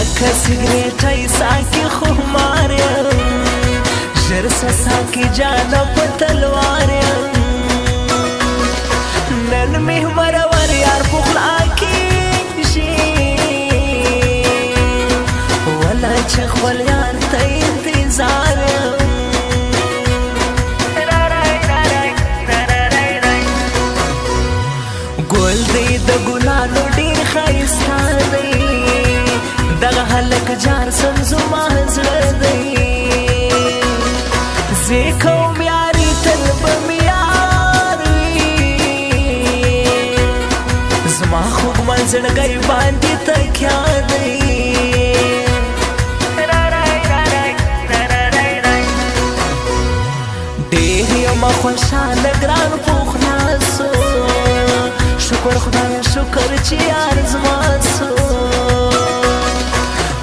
لکه سیګریټ ایسا کې خمار یم ژر سسا کې جانه په تلوار یم نن مې مرور یار پخلا کېږي ولا چې خپل یار ته انتظار یم ګل دی د ګلانو ډېر ښایسته دی دغه هلک جار سم زما زړه دی زه کوم یاري تل به مې یار وي زما خوږمن زړګی باندې تکیه دی ډېر یم خوشحاله ګران پوخناسو شکر خدای شکر چې یار زما سو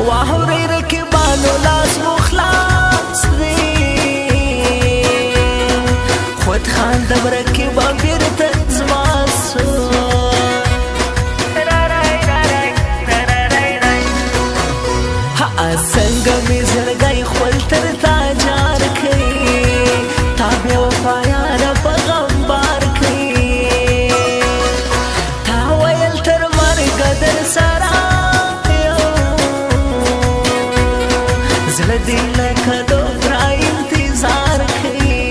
واورئ رقیبانو لاس مو خلاص دی خود خاندم رقیبا بیرته زما سو څنګه مې زړګی خپل تر تا جار کوي تا بې وفا یاره په غم بار کوي تا ویل تر مرګه در سره زړه دې لکه دومره انتظار کوي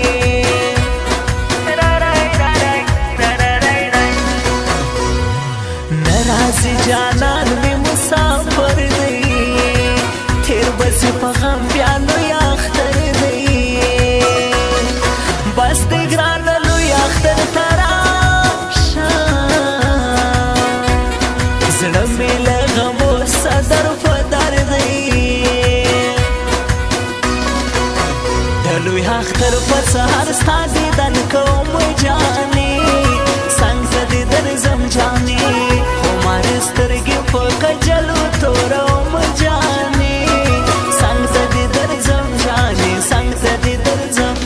نه راځي جانان مې مسافر دی تیر بس په غم بیا لوی اختر دی بس دی ګرانه لوی اختر ته راشه زړه مې له غمو صدر په در دی د لوی اختر په سهار ستا دیدن کوم جانې څنګ ته دې درځم جانې خمار سترګې په کجلو تورم جانې څنګ ته دې درځم جانې څنګ ته دې درځم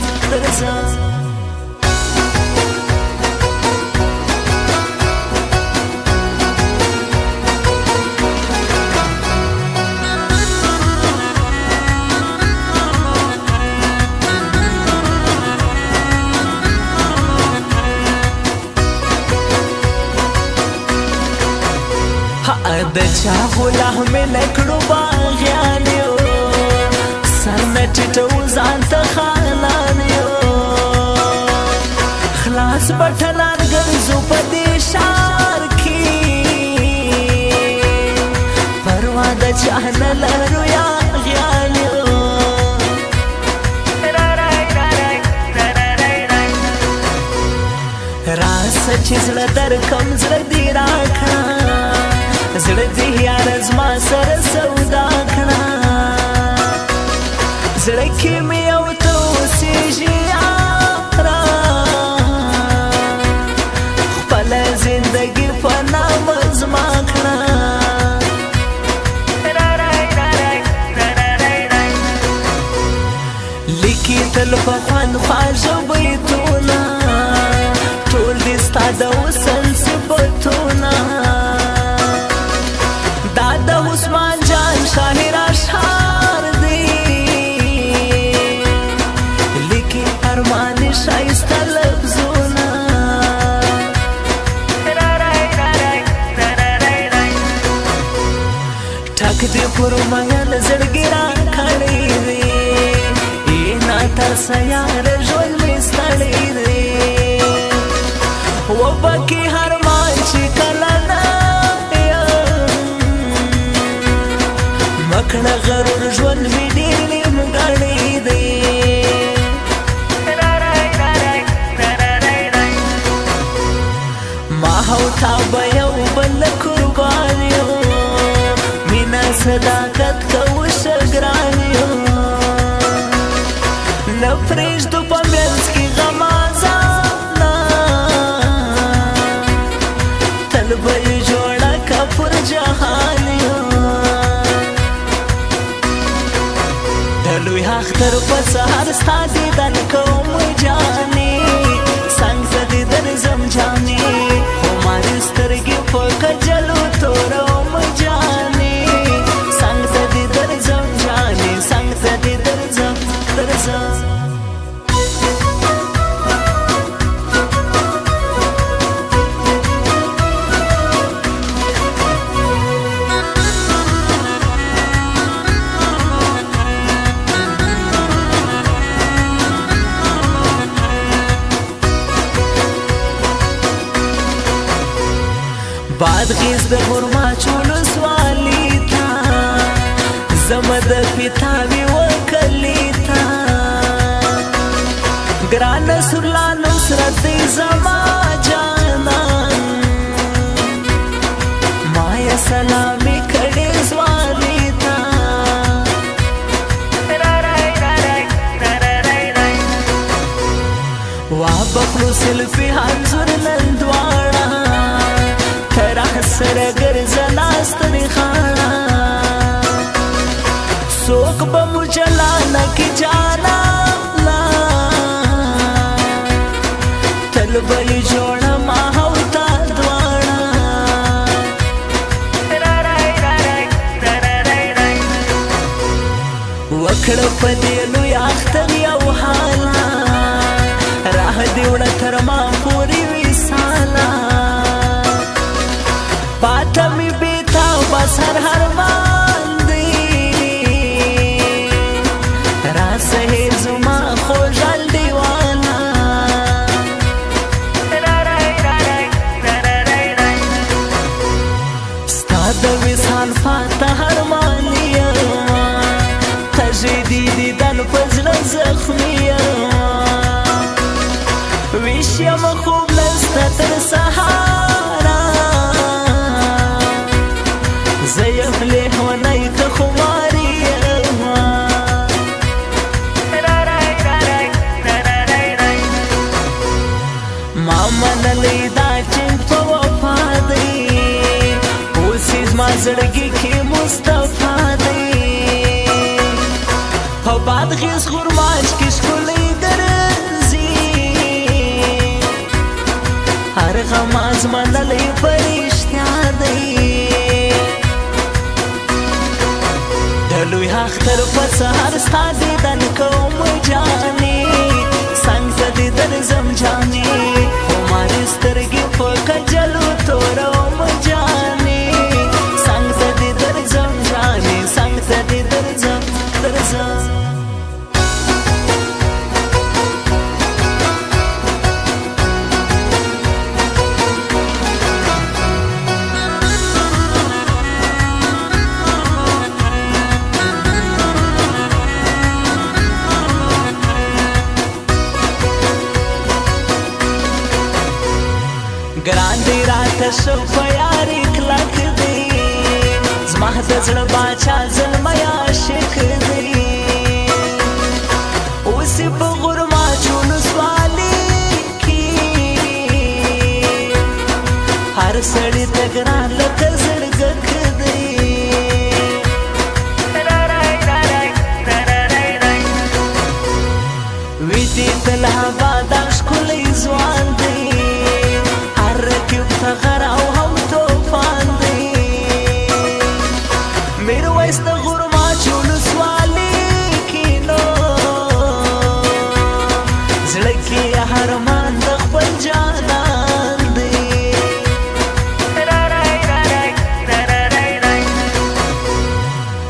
د چا غلام مې نکړو باغیان یو سر مې ټیټو ځان ته خانان یو خلاص بټلان ګرځو په دې ښار کې پروا د چا نه لرو یاغیان یو راسه چې زړه درکم زړه دې راکړه زړه دې یار زما سره سودا کړه زړه کې مې یو ته اوسېږي یاره خپله زندګي په نامه زما کړه لیکي تل په خوند خواږه بیتونه ټول دې ستا د وصل صفتونه دا د عثمان جان شاهر اشعار دی لیکي ارمان شایسته لفظونه ټک دې پر مین زړګي را کړی دی نه ترسه یار ژوند مې ستړی دی وبکې هر مان چې کله مکړه غرور ژوند مې ډېر نیمګړی دی ما او تا به یو بل قربان یو مینه صداقت کوو ښه ګران یو نه پرېږدو په منځ کې غم ازانه تل به یې جوړه که پر جهان یو لوی اختر په سهار ستا دیدن کوم جانې څنګ ته دې درځم جانې خمار سترګې په کجلو تورم جانې څنګ ته بادغیس د غرماچ ولسوالي ته زما د پیتاوي وکلي ته ګران سرلا نصرت دی زما جانان مایا سلامي کړي ځواني ته وابخلو سلفي انځور نن دواړه سره ګرځنا ستړي خانا څوک به مو جلانه کې جانا لا تل به یې جوړه ما او تا دواړه وکړه په دې لوی اختر یو حالا راه دې وړه تر ما پورې وصاله پاتا می بیتا بسر هر باندی راس ہے زما خوشال دیوانا ستاد وصال فاتا هر مانیا تجدیدی دن پزل زخمیا ویشیم خوب لستا تر سهارا زيف ليه ونيت خماري ماما نلي دا چنگ پا وفا دی اوسیز ما زرگی کی مصطفا دی پا بادغیس غرماچ کش کلی درزی هر غماز ما نلي پرشتیا دی لوی اختر په سهار ستا دیدن کوم جانې څنګ ته دې درځم جانې خو مارې سترګې په کجلو توروم جانې څنګ ته دې درځم جانې څنګ ته دې درځم ګران دی راته شو په یاري کلک دی زما د زړه باچا زلمی عاشق دی اوس په غرماچ ولسوالي کې هر سړی ته ګران لکه زړګک دی وی دې تل آباد ښکلی ځوان دی غر او هم توفان دی میرویس د غرماچ ولسوالي کې نو زړه کې هر مان د خپل جانان دی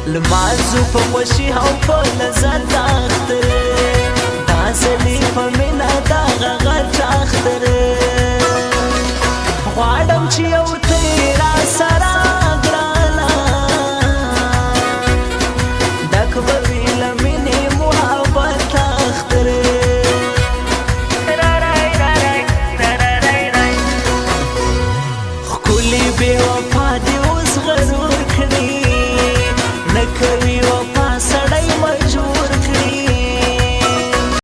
لمازو په خوشي او په لذت اختر دا ځلې په مینه دا غږ اختر غواړم چې یو تیرا سره ګرانا ډک به وي له مینې محبت اختر ښکلې بې